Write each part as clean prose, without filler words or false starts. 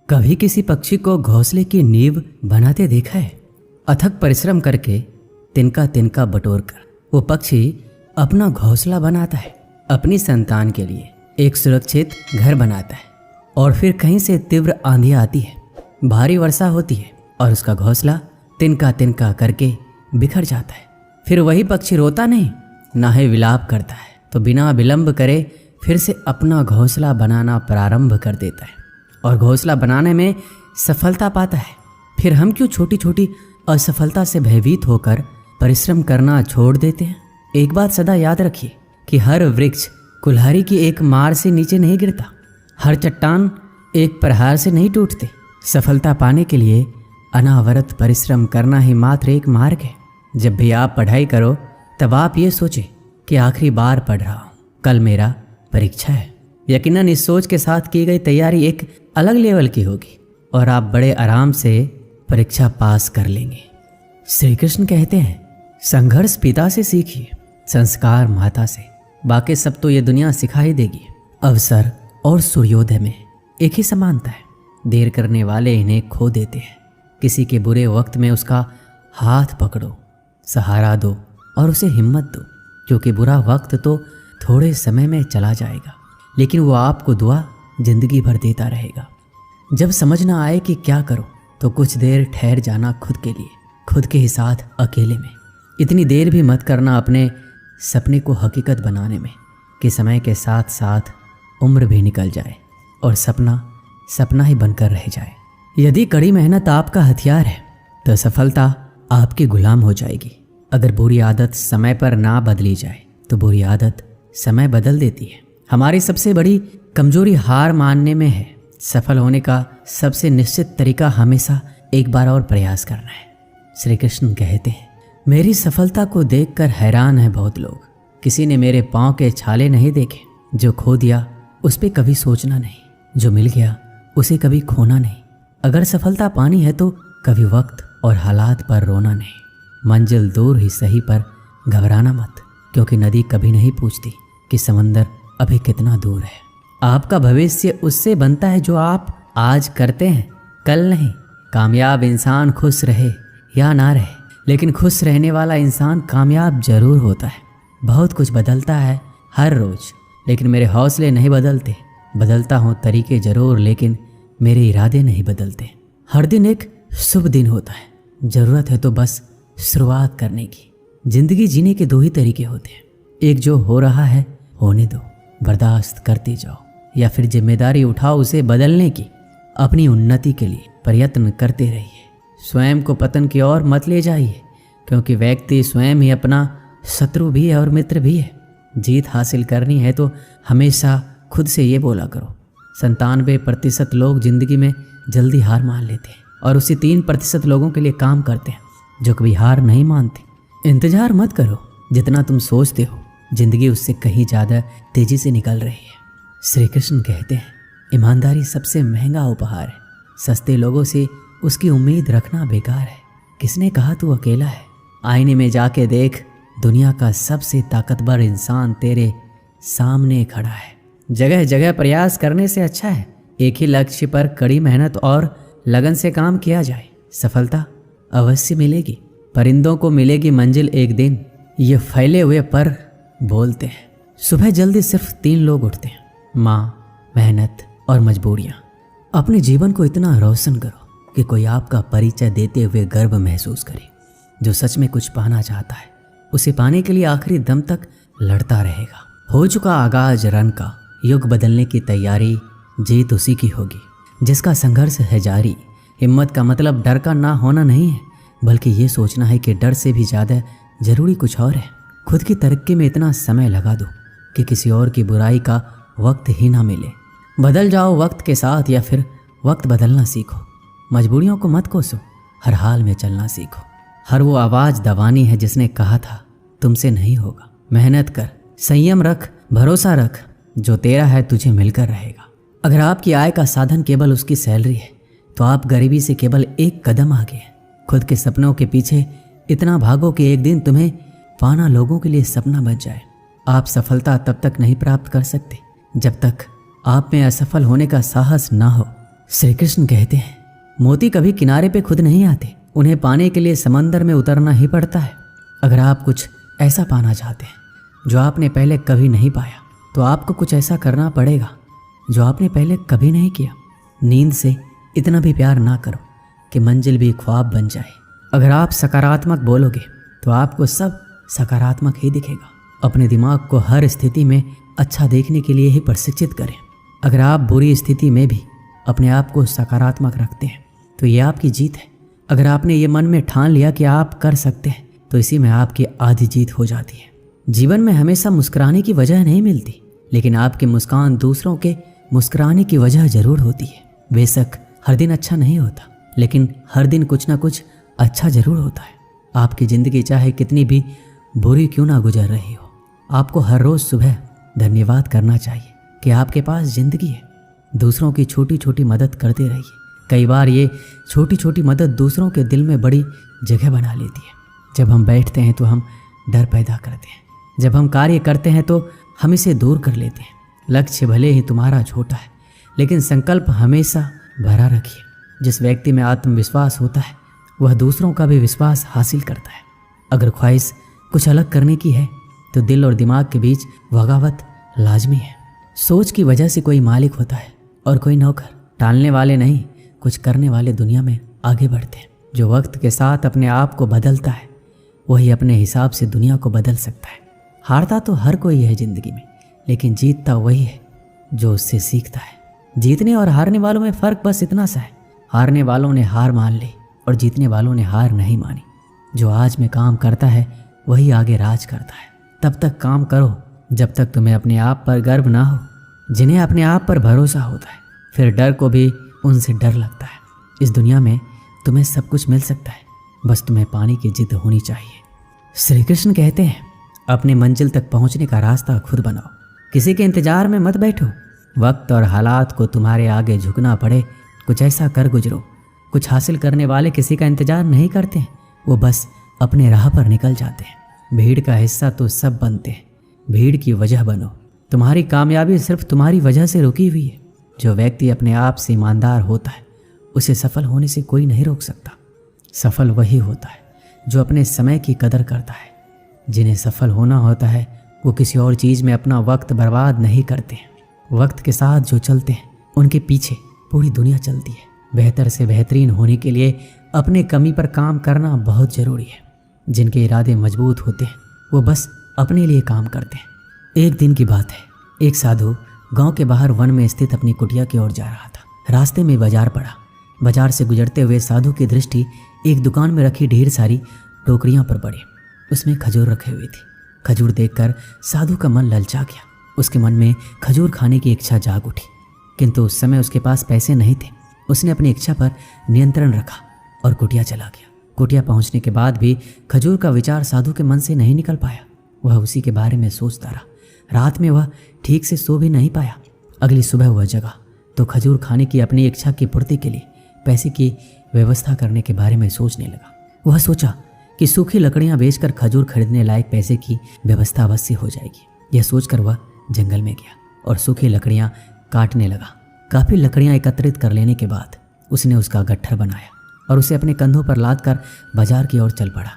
कभी किसी पक्षी को घोंसले की नींव बनाते देखा है? अथक परिश्रम करके तिनका तिनका बटोर कर वो पक्षी अपना घोंसला बनाता है, अपनी संतान के लिए एक सुरक्षित घर बनाता है। और फिर कहीं से तीव्र आंधी आती है, भारी वर्षा होती है और उसका घोंसला तिनका तिनका करके बिखर जाता है। फिर वही पक्षी रोता नहीं, ना ही विलाप करता है, तो बिना विलंब करे फिर से अपना घोंसला बनाना प्रारंभ कर देता है और घोंसला बनाने में सफलता पाता है। फिर हम क्यों छोटी छोटी असफलता से भयभीत होकर परिश्रम करना छोड़ देते हैं? एक बात सदा याद रखिए कि हर वृक्ष कुल्हाड़ी की एक मार से नीचे नहीं गिरता, हर चट्टान एक प्रहार से नहीं टूटते। सफलता पाने के लिए अनावरत परिश्रम करना ही मात्र एक मार्ग है। जब भी आप पढ़ाई करो तब आप ये सोचें कि आखिरी बार पढ़ रहा हूँ, कल मेरा परीक्षा है। यकीनन इस सोच के साथ की गई तैयारी एक अलग लेवल की होगी और आप बड़े आराम से परीक्षा पास कर लेंगे। श्री कृष्ण कहते हैं, संघर्ष पिता से सीखिए, संस्कार माता से, बाकी सब तो ये दुनिया सिखा ही देगी। अवसर और सूर्योदय में एक ही समानता है, देर करने वाले इन्हें खो देते हैं। किसी के बुरे वक्त में उसका हाथ पकड़ो, सहारा दो और उसे हिम्मत दो, क्योंकि बुरा वक्त तो थोड़े समय में चला जाएगा, लेकिन वो आपको दुआ जिंदगी भर देता रहेगा। जब समझ ना आए कि क्या करो तो कुछ देर ठहर जाना खुद के लिए, खुद के ही साथ अकेले में। इतनी देर भी मत करना अपने सपने को हकीकत बनाने में कि समय के साथ साथ उम्र भी निकल जाए और सपना सपना ही बनकर रह जाए। यदि कड़ी मेहनत आपका हथियार है तो सफलता आपकी गुलाम हो जाएगी। अगर बुरी आदत समय पर ना बदली जाए तो बुरी आदत समय बदल देती है। हमारी सबसे बड़ी कमजोरी हार मानने में है। सफल होने का सबसे निश्चित तरीका हमेशा एक बार और प्रयास करना है। श्री कृष्ण कहते हैं, मेरी सफलता को देखकर हैरान है बहुत लोग। किसी ने मेरे पांव के छाले नहीं देखे। जो खो दिया उस पे कभी सोचना नहीं, जो मिल गया उसे कभी खोना नहीं। अगर सफलता पानी है तो कभी वक्त और हालात पर रोना नहीं। मंजिल दूर ही सही पर घबराना मत, क्योंकि नदी कभी नहीं पूछती कि समंदर अभी कितना दूर है। आपका भविष्य उससे बनता है जो आप आज करते हैं, कल नहीं। कामयाब इंसान खुश रहे या ना रहे, लेकिन खुश रहने वाला इंसान कामयाब जरूर होता है। बहुत कुछ बदलता है हर रोज, लेकिन मेरे हौसले नहीं बदलते। बदलता हूँ तरीके जरूर, लेकिन मेरे इरादे नहीं बदलते। हर दिन एक शुभ दिन होता है, ज़रूरत है तो बस शुरुआत करने की। जिंदगी जीने के दो ही तरीके होते हैं, एक जो हो रहा है होने दो, बर्दाश्त करते जाओ, या फिर जिम्मेदारी उठाओ उसे बदलने की। अपनी उन्नति के लिए प्रयत्न करते रहिए। स्वयं को पतन की ओर मत ले जाइए, क्योंकि व्यक्ति स्वयं ही अपना शत्रु भी है और मित्र भी है। जीत हासिल करनी है तो हमेशा खुद से ये बोला करो। 97% लोग जिंदगी में जल्दी हार मान लेते हैं और उसी 3% लोगों के लिए काम करते हैं जो कभी हार नहीं मानते। इंतजार मत करो, जितना तुम सोचते हो जिंदगी उससे कहीं ज़्यादा तेजी से निकल रही है। श्री कृष्ण कहते हैं, ईमानदारी सबसे महंगा उपहार है। सस्ते लोगों से उसकी उम्मीद रखना बेकार है। किसने कहा तू अकेला है? आईने में जाके देख, दुनिया का सबसे ताकतवर इंसान तेरे सामने खड़ा है। जगह जगह प्रयास करने से अच्छा है एक ही लक्ष्य पर कड़ी मेहनत और लगन से काम किया जाए। सफलता अवश्य मिलेगी, परिंदों को मिलेगी मंजिल एक दिन, ये फैले हुए पर बोलते हैं। सुबह जल्दी सिर्फ 3 लोग उठते हैं, माँ, मेहनत और मजबूरियाँ। अपने जीवन को इतना रोशन करो कि कोई आपका परिचय देते हुए गर्व महसूस करे। जो सच में कुछ पाना चाहता है उसे पाने के लिए आखिरी दम तक लड़ता रहेगा। हो चुका आगाज रन का, युग बदलने की तैयारी, जीत उसी की होगी जिसका संघर्ष है जारी। हिम्मत का मतलब डर का ना होना नहीं है, बल्कि ये सोचना है कि डर से भी ज़्यादा जरूरी कुछ और है। खुद की तरक्की में इतना समय लगा दो कि किसी और की बुराई का वक्त ही ना मिले। बदल जाओ वक्त के साथ, या फिर वक्त बदलना सीखो। मजबूरियों को मत कोसो, हर हाल में चलना सीखो। हर वो आवाज़ दबानी है जिसने कहा था तुमसे नहीं होगा। मेहनत कर, संयम रख, भरोसा रख, जो तेरा है तुझे मिलकर रहेगा। अगर आपकी आय का साधन केवल उसकी सैलरी है तो आप गरीबी से केवल एक कदम आगे हैं। खुद के सपनों के पीछे इतना भागो कि एक दिन तुम्हें पाना लोगों के लिए सपना बन जाए। आप सफलता तब तक नहीं प्राप्त कर सकते जब तक आप में असफल होने का साहस ना हो। श्री कृष्ण कहते हैं, मोती कभी किनारे पे खुद नहीं आते, उन्हें पाने के लिए समंदर में उतरना ही पड़ता है। अगर आप कुछ ऐसा पाना चाहते हैं जो आपने पहले कभी नहीं पाया, तो आपको कुछ ऐसा करना पड़ेगा जो आपने पहले कभी नहीं किया। नींद से इतना भी प्यार ना करो कि मंजिल भी ख्वाब बन जाए। अगर आप सकारात्मक बोलोगे तो आपको सब सकारात्मक ही दिखेगा। अपने दिमाग को हर स्थिति में अच्छा देखने के लिए ही प्रशिक्षित करें। अगर आप बुरी स्थिति में भी अपने आप को सकारात्मक रखते हैं तो ये आपकी जीत है। अगर आपने ये मन में ठान लिया कि आप कर सकते हैं तो इसी में आपकी आधी जीत हो जाती है। जीवन में हमेशा मुस्कुराने की वजह नहीं मिलती, लेकिन आपकी मुस्कान दूसरों के मुस्कुराने की वजह जरूर होती है। बेशक हर दिन अच्छा नहीं होता, लेकिन हर दिन कुछ ना कुछ अच्छा जरूर होता है। आपकी ज़िंदगी चाहे कितनी भी बुरी क्यों ना गुजर रही हो, आपको हर रोज़ सुबह धन्यवाद करना चाहिए कि आपके पास ज़िंदगी है। दूसरों की छोटी छोटी मदद करते रहिए। कई बार ये छोटी छोटी मदद दूसरों के दिल में बड़ी जगह बना लेती है। जब हम बैठते हैं तो हम डर पैदा करते हैं, जब हम कार्य करते हैं तो हम इसे दूर कर लेते हैं। लक्ष्य भले ही तुम्हारा छोटा है, लेकिन संकल्प हमेशा भरा रखिए। जिस व्यक्ति में आत्मविश्वास होता है वह दूसरों का भी विश्वास हासिल करता है। अगर ख्वाहिश कुछ अलग करने की है तो दिल और दिमाग के बीच बगावत लाजमी है। सोच की वजह से कोई मालिक होता है और कोई नौकर। टालने वाले नहीं, कुछ करने वाले दुनिया में आगे बढ़ते हैं। जो वक्त के साथ अपने आप को बदलता है वही अपने हिसाब से दुनिया को बदल सकता है। हारता तो हर कोई है ज़िंदगी में, लेकिन जीतता वही है जो उससे सीखता है। जीतने और हारने वालों में फ़र्क बस इतना सा है, हारने वालों ने हार मान ली और जीतने वालों ने हार नहीं मानी। जो आज में काम करता है वही आगे राज करता है। तब तक काम करो जब तक तुम्हें अपने आप पर गर्व ना हो। जिन्हें अपने आप पर भरोसा होता है फिर डर को भी उनसे डर लगता है। इस दुनिया में तुम्हें सब कुछ मिल सकता है, बस तुम्हें पाने की जिद होनी चाहिए। श्री कृष्ण कहते हैं, अपने मंजिल तक पहुंचने का रास्ता खुद बनाओ, किसी के इंतजार में मत बैठो। वक्त और हालात को तुम्हारे आगे झुकना पड़े, कुछ ऐसा कर गुजरो। कुछ हासिल करने वाले किसी का इंतजार नहीं करते हैं, वो बस अपने राह पर निकल जाते हैं। भीड़ का हिस्सा तो सब बनते हैं, भीड़ की वजह बनो। तुम्हारी कामयाबी सिर्फ तुम्हारी वजह से रुकी हुई है। जो व्यक्ति अपने आप से ईमानदार होता है उसे सफल होने से कोई नहीं रोक सकता। सफल वही होता है जो अपने समय की कदर करता है। जिन्हें सफल होना होता है वो किसी और चीज़ में अपना वक्त बर्बाद नहीं करते हैं। वक्त के साथ जो चलते हैं उनके पीछे पूरी दुनिया चलती है। बेहतर से बेहतरीन होने के लिए अपने कमी पर काम करना बहुत ज़रूरी है। जिनके इरादे मजबूत होते हैं वो बस अपने लिए काम करते हैं। एक दिन की बात है, एक साधु गांव के बाहर वन में स्थित अपनी कुटिया की ओर जा रहा था। रास्ते में बाजार पड़ा। बाजार से गुजरते हुए साधु की दृष्टि एक दुकान में रखी ढेर सारी टोकरियां पर पड़ी। उसमें खजूर रखे हुए थे। खजूर देखकर साधु का मन ललचा गया। उसके मन में खजूर खाने की इच्छा जाग उठी, किंतु उस समय उसके पास पैसे नहीं थे। उसने अपनी इच्छा पर नियंत्रण रखा और कुटिया चला गया। कुटिया पहुंचने के बाद भी खजूर का विचार साधु के मन से नहीं निकल पाया। वह उसी के बारे में सोचता रहा। रात में वह ठीक से सो भी नहीं पाया। अगली सुबह वह जगा तो खजूर खाने की अपनी इच्छा की पूर्ति के लिए पैसे की व्यवस्था करने के बारे में सोचने लगा। वह सोचा कि सूखी लकड़ियां बेचकर खजूर खरीदने लायक पैसे की व्यवस्था अवश्य हो जाएगी। यह सोचकर वह जंगल में गया और सूखी लकड़ियां काटने लगा। काफ़ी लकड़ियां एकत्रित कर लेने के बाद उसने उसका गट्ठर बनाया और उसे अपने कंधों पर लादकर बाजार की ओर चल पड़ा।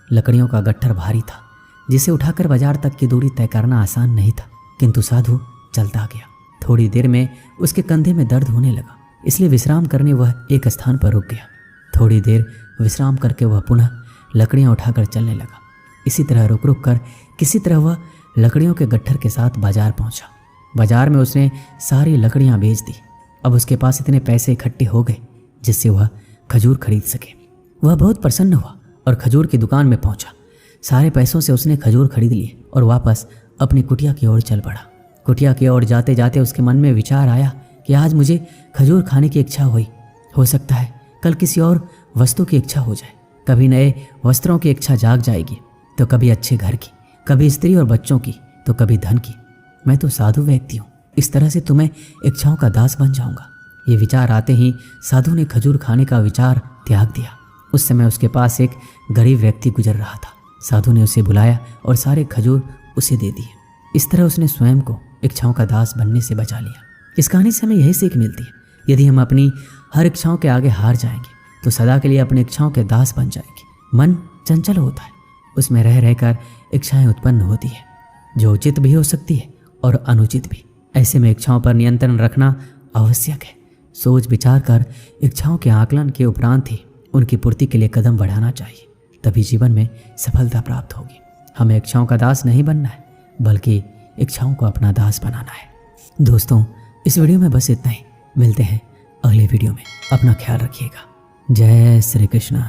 लकड़ियों का गट्ठर भारी था, जिसे उठाकर बाजार तक की दूरी तय करना आसान नहीं था, किंतु साधु चलता गया। थोड़ी देर में उसके कंधे में दर्द होने लगा, इसलिए विश्राम करने वह एक स्थान पर रुक गया। थोड़ी देर विश्राम करके वह पुनः लकड़ियां उठाकर चलने लगा। इसी तरह रुक रुक कर किसी तरह वह लकड़ियों के गट्ठर के साथ बाजार पहुंचा। बाजार में उसने सारी लकड़ियां बेच दी। अब उसके पास इतने पैसे इकट्ठे हो गए जिससे वह खजूर खरीद सके। वह बहुत प्रसन्न हुआ और खजूर की दुकान में पहुंचा। सारे पैसों से उसने खजूर खरीद लिए और वापस अपनी कुटिया की ओर चल पड़ा। कुटिया की ओर जाते जाते उसके मन में विचार आया कि आज मुझे खजूर खाने की इच्छा हुई। हो सकता है कल किसी और वस्तु की इच्छा हो जाए। कभी नए वस्त्रों की इच्छा जाग जाएगी, तो कभी अच्छे घर की, कभी स्त्री और बच्चों की, तो कभी धन की। मैं तो साधु व्यक्ति हूँ, इस तरह से तो मैं इच्छाओं का दास बन जाऊंगा। ये विचार आते ही साधु ने खजूर खाने का विचार त्याग दिया। उस समय उसके पास एक गरीब व्यक्ति गुजर रहा था। साधु ने उसे बुलाया और सारे खजूर उसे दे दिए। इस तरह उसने स्वयं को इच्छाओं का दास बनने से बचा लिया। इस कहानी से हमें यही सीख मिलती है, यदि हम अपनी हर इच्छाओं के आगे हार जाएंगे तो सदा के लिए अपनी इच्छाओं के दास बन जाएंगे। मन चंचल होता है, उसमें रह रहकर इच्छाएं उत्पन्न होती है जो उचित भी हो सकती है और अनुचित भी। ऐसे में इच्छाओं पर नियंत्रण रखना आवश्यक है। सोच विचार कर इच्छाओं के आकलन के उपरांत ही उनकी पूर्ति के लिए कदम बढ़ाना चाहिए, तभी जीवन में सफलता प्राप्त होगी। हमें इच्छाओं का दास नहीं बनना है, बल्कि इच्छाओं को अपना दास बनाना है। दोस्तों, इस वीडियो में बस इतना ही। मिलते हैं अगले वीडियो में। अपना ख्याल रखिएगा। जय श्री कृष्ण।